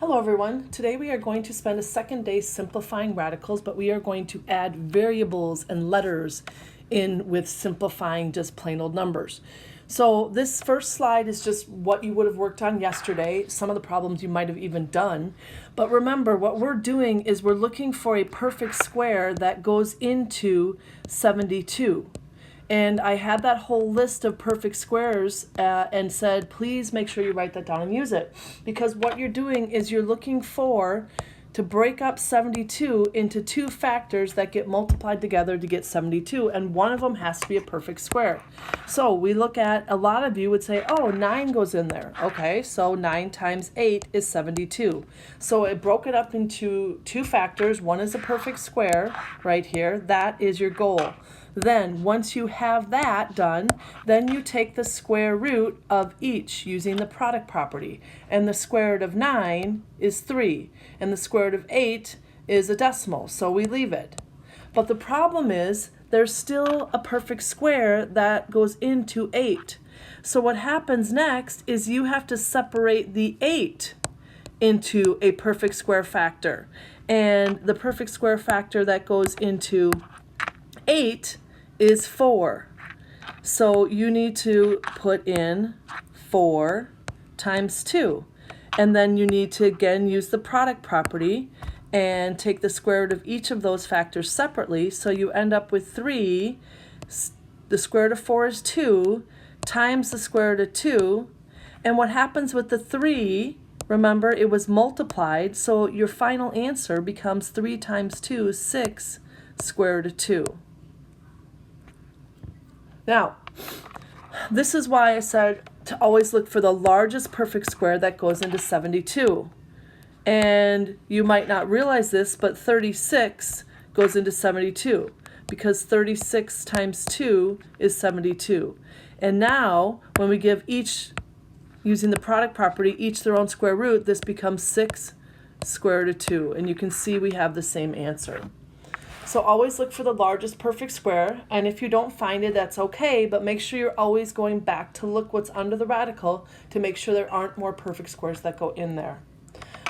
Hello everyone. Today we are going to spend a second day simplifying radicals, but we are going to add variables and letters in with simplifying just plain old numbers. So this first slide is just what you would have worked on yesterday, some of the problems you might have even done. But remember, what we're doing is we're looking for a perfect square that goes into 72. And I had that whole list of perfect squares and said, please make sure you write that down and use it. Because what you're doing is you're looking for to break up 72 into two factors that get multiplied together to get 72. And one of them has to be a perfect square. So we look at, a lot of you would say, oh, 9 goes in there. Okay, so 9 times 8 is 72. So it broke it up into two factors. One is a perfect square right here. That is your goal. Then, once you have that done, then you take the square root of each using the product property. And the square root of 9 is 3. And the square root of 8 is a decimal, so we leave it. But the problem is, there's still a perfect square that goes into 8. So what happens next is you have to separate the 8 into a perfect square factor. And the perfect square factor that goes into 8 is 4. So you need to put in 4 times 2. And then you need to again use the product property and take the square root of each of those factors separately. So you end up with 3. The square root of 4 is 2 times the square root of 2. And what happens with the 3, remember it was multiplied, so your final answer becomes 3 times 2 is 6 square root of 2. Now, this is why I said to always look for the largest perfect square that goes into 72. And you might not realize this, but 36 goes into 72 because 36 times 2 is 72. And now, when we give each, using the product property, each their own square root, this becomes 6 square root of 2. And you can see we have the same answer. So always look for the largest perfect square, and if you don't find it, that's okay, but make sure you're always going back to look what's under the radical to make sure there aren't more perfect squares that go in there.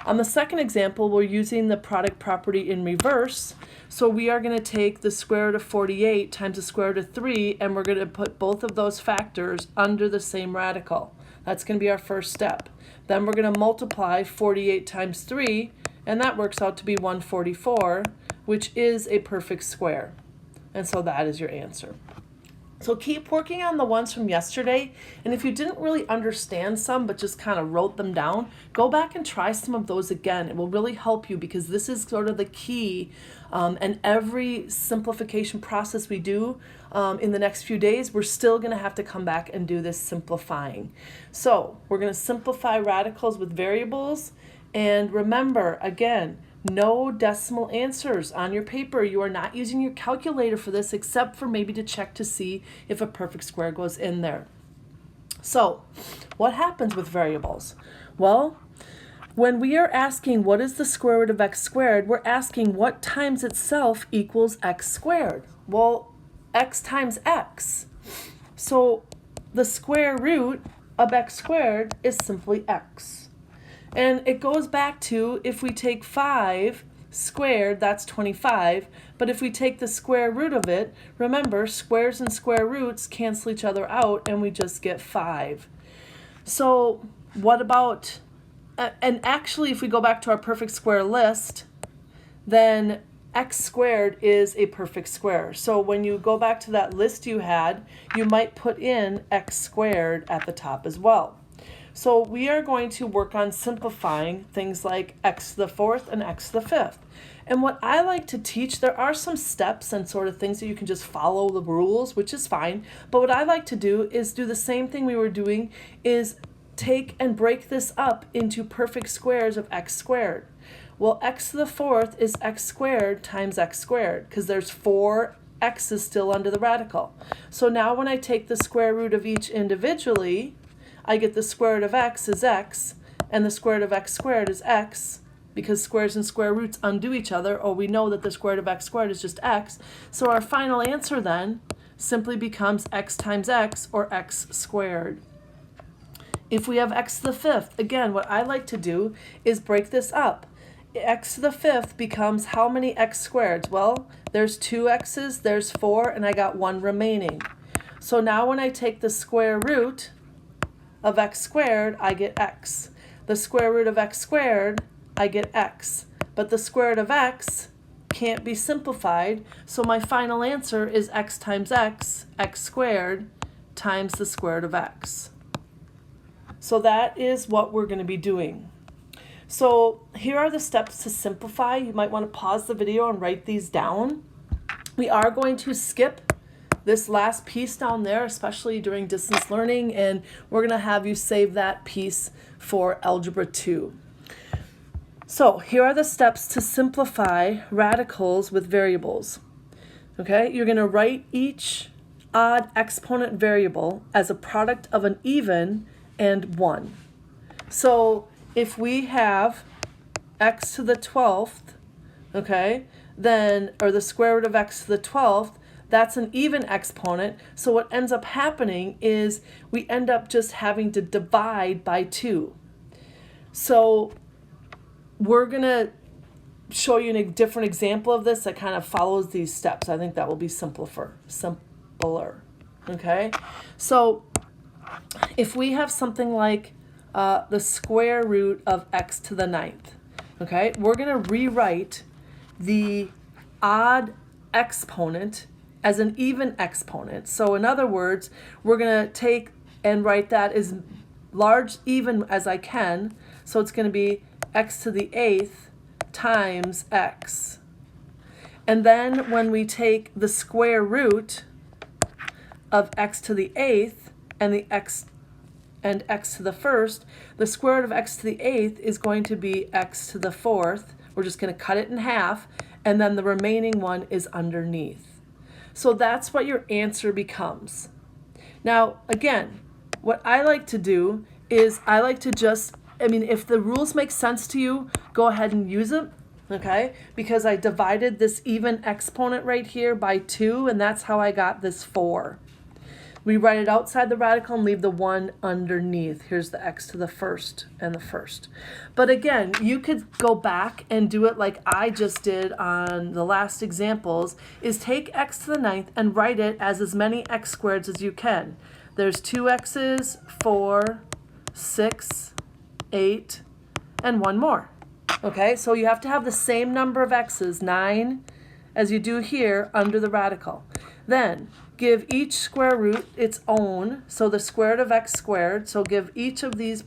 On the second example, we're using the product property in reverse, so we are going to take the square root of 48 times the square root of 3, and we're going to put both of those factors under the same radical. That's going to be our first step. Then we're going to multiply 48 times 3, and that works out to be 144, which is a perfect square. And so that is your answer. So keep working on the ones from yesterday, and if you didn't really understand some but just kind of wrote them down, go back and try some of those again. It will really help you because this is sort of the key, and every simplification process we do in the next few days, we're still going to have to come back and do this simplifying. So we're going to simplify radicals with variables, and remember, again, no decimal answers on your paper. You are not using your calculator for this except for maybe to check to see if a perfect square goes in there. So, what happens with variables? Well, when we are asking what is the square root of x squared, we're asking what times itself equals x squared. Well, x times x. So, the square root of x squared is simply x. And it goes back to, if we take 5 squared, that's 25. But if we take the square root of it, remember, squares and square roots cancel each other out, and we just get 5. So what about, and actually, if we go back to our perfect square list, then x squared is a perfect square. So when you go back to that list you had, you might put in x squared at the top as well. So we are going to work on simplifying things like x to the fourth and x to the fifth. And what I like to teach, there are some steps and sort of things that you can just follow the rules, which is fine. But what I like to do is do the same thing we were doing, is take and break this up into perfect squares of x squared. Well, x to the fourth is x squared times x squared, because there's 4 x's still under the radical. So now when I take the square root of each individually, I get the square root of x is x, and the square root of x squared is x, because squares and square roots undo each other, or we know that the square root of x squared is just x. So our final answer then simply becomes x times x, or x squared. If we have x to the fifth, again, what I like to do is break this up. X to the fifth becomes how many x squareds? Well, there's 2 x's, there's 4, and I got 1 remaining. So now when I take the square root of x squared, I get x. The square root of x squared, I get x. But the square root of x can't be simplified, so my final answer is x times x squared, times the square root of x. So that is what we're going to be doing. So here are the steps to simplify. You might want to pause the video and write these down. We are going to skip this last piece down there, especially during distance learning, and we're going to have you save that piece for Algebra 2. So here are the steps to simplify radicals with variables. Okay, you're going to write each odd exponent variable as a product of an even and 1. So if we have x to the 12th, okay, then, or the square root of x to the 12th, that's an even exponent. So what ends up happening is we end up just having to divide by 2. So we're going to show you a different example of this that kind of follows these steps. I think that will be simpler. Okay? So if we have something like the square root of x to the 9th, okay, we're going to rewrite the odd exponent as an even exponent. So in other words, we're going to take and write that as large even as I can. So it's going to be x to the 8th times x. And then when we take the square root of x to the 8th and the x to the 1st, the square root of x to the 8th is going to be x to the 4th. We're just going to cut it in half, and then the remaining one is underneath. So that's what your answer becomes. Now, again, what I like to do is I like to just, if the rules make sense to you, go ahead and use them, okay? Because I divided this even exponent right here by 2, and that's how I got this 4. We write it outside the radical and leave the 1 underneath. Here's the x to the 1st and the 1st. But again, you could go back and do it like I just did on the last examples, is take x to the 9th and write it as many x squareds as you can. There's 2 x's, 4, 6, 8, and 1 more. Okay, so you have to have the same number of x's, 9, as you do here under the radical. Then give each square root its own, so the square root of x squared, so give each of these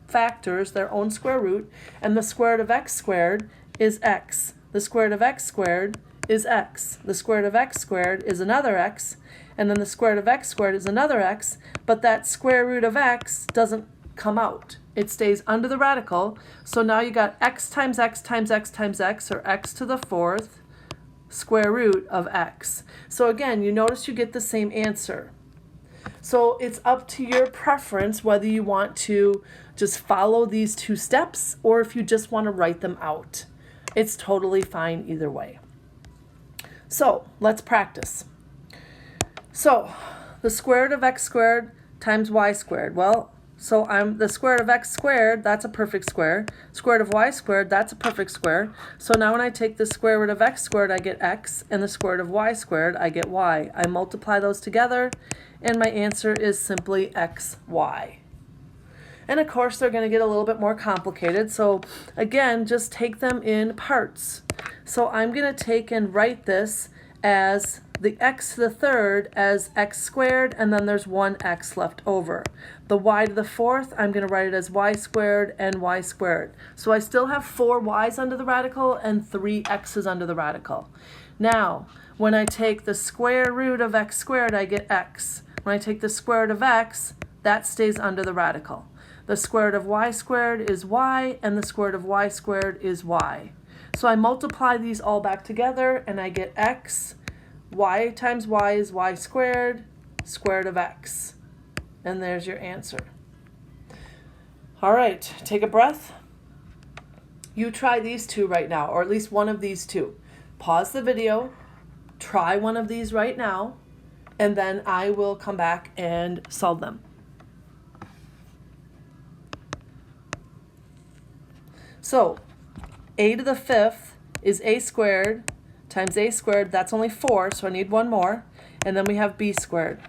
factors their own square root, and the square root of x squared is x. The square root of x squared is x. The square root of x squared is another x, and then the square root of x squared is another x, but that square root of x doesn't come out. It stays under the radical, so now you got x times x times x times x, or x to the 4th, square root of x. So again, you notice you get the same answer. So it's up to your preference whether you want to just follow these 2 steps or if you just want to write them out. It's totally fine either way. So let's practice. So the square root of x squared times y squared. Well, so I'm the square root of x squared, that's a perfect square. Square root of y squared, that's a perfect square. So now when I take the square root of x squared, I get x, and the square root of y squared, I get y. I multiply those together, and my answer is simply xy. And of course, they're going to get a little bit more complicated. So again, just take them in parts. So I'm going to take and write this as the x to the 3rd as x squared, and then there's 1x left over. The y to the 4th, I'm going to write it as y squared and y squared. So I still have 4 y's under the radical and 3 x's under the radical. Now, when I take the square root of x squared, I get x. When I take the square root of x, that stays under the radical. The square root of y squared is y, and the square root of y squared is y. So I multiply these all back together, and I get x. Y times y is y squared, square root of x. And there's your answer. All right, take a breath. You try these 2 right now, or at least one of these 2. Pause the video, try one of these right now, and then I will come back and solve them. So a to the 5th is a squared times a squared. That's only 4, so I need one more. And then we have b squared,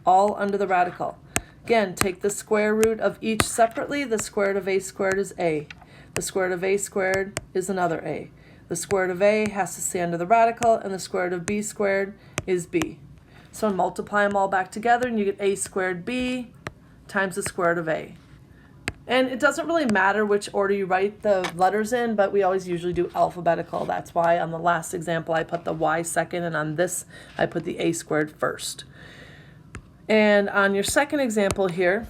all under the radical. Again, take the square root of each separately. The square root of a squared is a. The square root of a squared is another a. The square root of a has to stay under the radical, and the square root of b squared is b. So multiply them all back together, and you get a squared b times the square root of a. And it doesn't really matter which order you write the letters in, but we always usually do alphabetical. That's why on the last example I put the y second, and on this I put the a squared first. And on your second example here,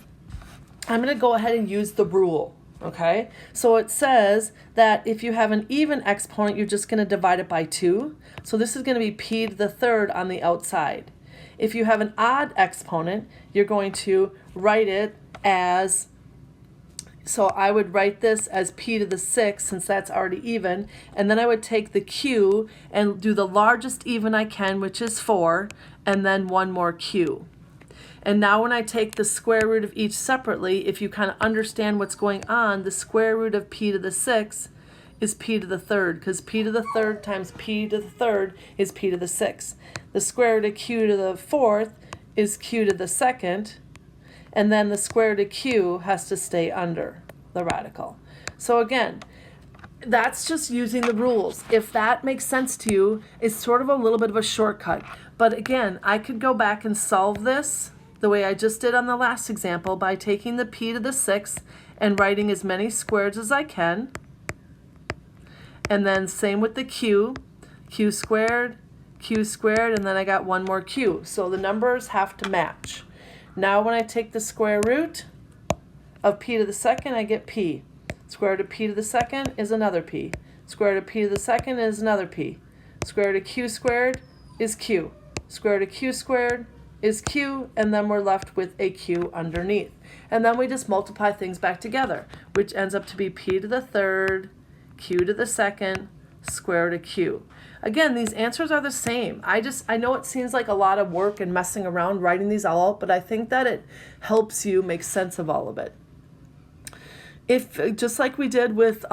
I'm going to go ahead and use the rule. Okay, so it says that if you have an even exponent, you're just going to divide it by 2. So this is going to be p to the 3rd on the outside. If you have an odd exponent, you're going to write it as, so I would write this as p to the 6th since that's already even, and then I would take the q and do the largest even I can, which is 4, and then one more q. And now when I take the square root of each separately, if you kind of understand what's going on, the square root of p to the 6th is p to the 3rd, because p to the 3rd times p to the 3rd is p to the 6th. The square root of q to the 4th is q to the 2nd, and then the square root of q has to stay under the radical. So again, that's just using the rules. If that makes sense to you, it's sort of a little bit of a shortcut. But again, I could go back and solve this the way I just did on the last example by taking the p to the 6th and writing as many squares as I can. And then same with the q squared, and then I got one more q. So the numbers have to match. Now when I take the square root of p to the 2nd, I get p. Square root of p to the 2nd is another p. Square root of p to the 2nd is another p. Square root of q squared is q. Square root of q squared is q, and then we're left with a q underneath. And then we just multiply things back together, which ends up to be p to the 3rd, q to the 2nd, square root of q. Again, these answers are the same. I know it seems like a lot of work and messing around writing these all out, but I think that it helps you make sense of all of it. If, just like we did with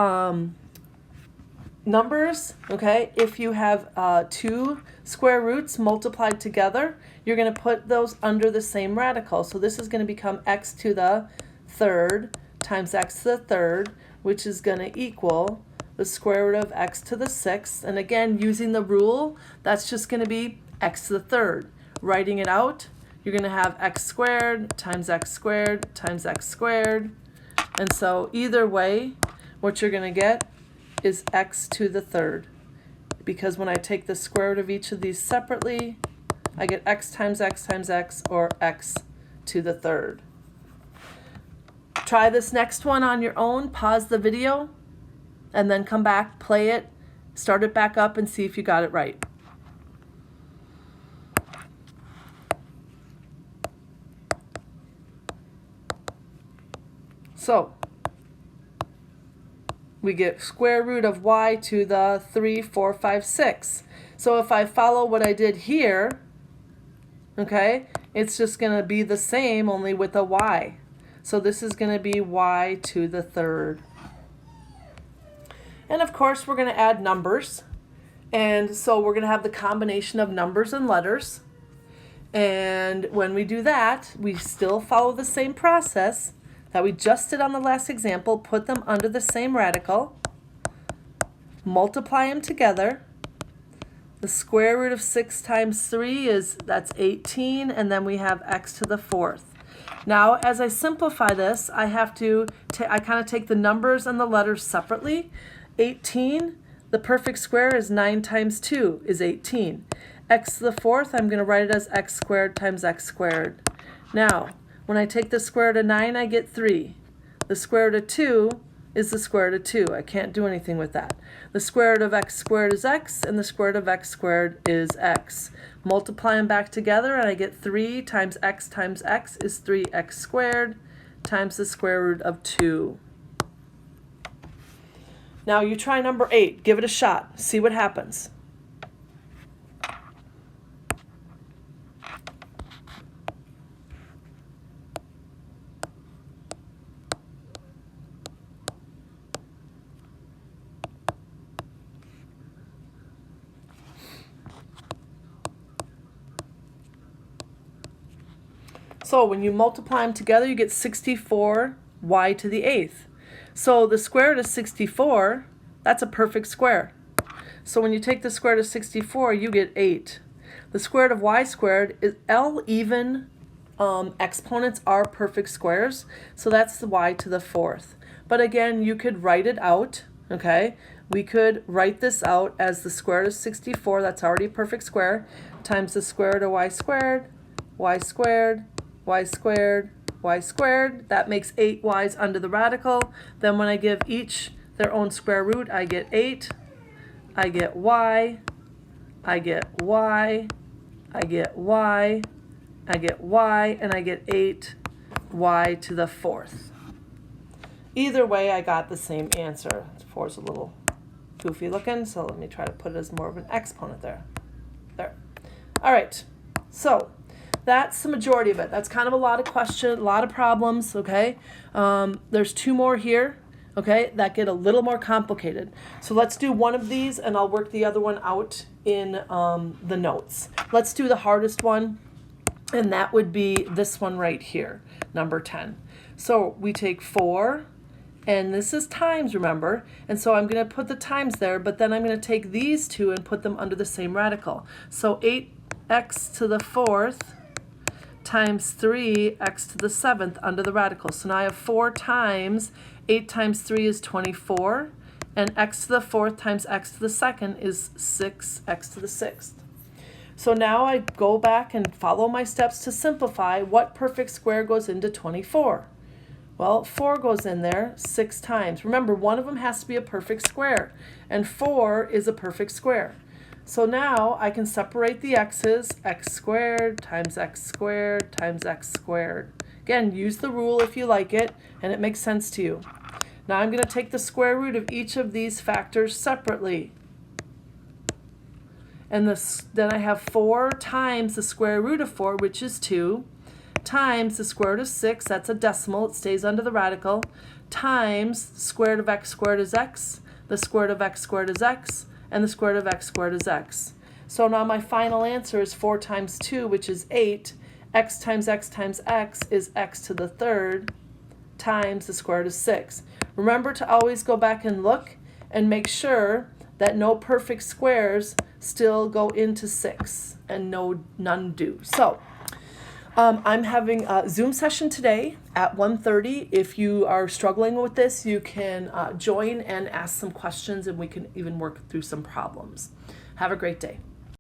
numbers, okay, if you have 2 square roots multiplied together, you're going to put those under the same radical. So this is going to become x to the 3rd times x to the 3rd, which is going to equal the square root of x to the 6th. And again, using the rule, that's just going to be x to the 3rd. Writing it out, you're going to have x squared times x squared times x squared. And so either way, what you're going to get is x to the 3rd. Because when I take the square root of each of these separately, I get x times x times x, or x to the 3rd. Try this next one on your own, pause the video, and then come back, play it, start it back up, and see if you got it right. So we get square root of y to the 3, 4, 5, 6. So if I follow what I did here, okay, it's just going to be the same, only with a y. So this is going to be y to the 3rd. And of course, we're going to add numbers. And so we're going to have the combination of numbers and letters. And when we do that, we still follow the same process that we just did on the last example. Put them under the same radical, multiply them together. The square root of 6 times 3 that's 18, and then we have x to the 4th. Now, as I simplify this, I have to, I kind of take the numbers and the letters separately. 18, the perfect square is 9 times 2 is 18. X to the 4th, I'm going to write it as x squared times x squared. Now, when I take the square root of 9, I get 3. The square root of 2 is the square root of 2. I can't do anything with that. The square root of x squared is x, and the square root of x squared is x. Multiply them back together, and I get 3 times x is 3x squared times the square root of 2. Now you try number 8. Give it a shot. See what happens. So when you multiply them together, you get 64y to the 8th. So the square root of 64, that's a perfect square. So when you take the square root of 64, you get 8. The square root of y squared is L even exponents are perfect squares, so that's the y to the 4th. But again, you could write it out, okay? We could write this out as the square root of 64, that's already a perfect square, times the square root of y squared, y squared, y squared, y squared. That makes 8 y's under the radical. Then when I give each their own square root, I get 8, I get y, I get y, I get y, I get y, and I get 8y to the 4th. Either way, I got the same answer. 4 is a little goofy looking, so let me try to put it as more of an exponent there. There. All right, so that's the majority of it. That's kind of a lot of questions, a lot of problems, okay? There's 2 more here, okay, that get a little more complicated. So let's do one of these, and I'll work the other one out in the notes. Let's do the hardest one, and that would be this one right here, number 10. So we take 4, and this is times, remember, and so I'm going to put the times there, but then I'm going to take these 2 and put them under the same radical. So 8x to the 4th times 3x to the 7th under the radical. So now I have 4 times 8 times 3 is 24, and x to the 4th times x to the 2nd is 6x to the 6th. So now I go back and follow my steps to simplify. What perfect square goes into 24? Well, 4 goes in there 6 times. Remember, one of them has to be a perfect square, and 4 is a perfect square. So now I can separate the x's, x squared times x squared times x squared. Again, use the rule if you like it, and it makes sense to you. Now I'm going to take the square root of each of these factors separately. And then I have 4 times the square root of 4, which is 2, times the square root of 6, that's a decimal, it stays under the radical, times the square root of x squared is x, the square root of x squared is x, and the square root of x squared is x. So now my final answer is 4 times 2, which is 8. X times x is x to the 3rd times the square root of 6. Remember to always go back and look and make sure that no perfect squares still go into 6, and none do. So I'm having a Zoom session today at 1:30. If you are struggling with this, you can join and ask some questions, and we can even work through some problems. Have a great day.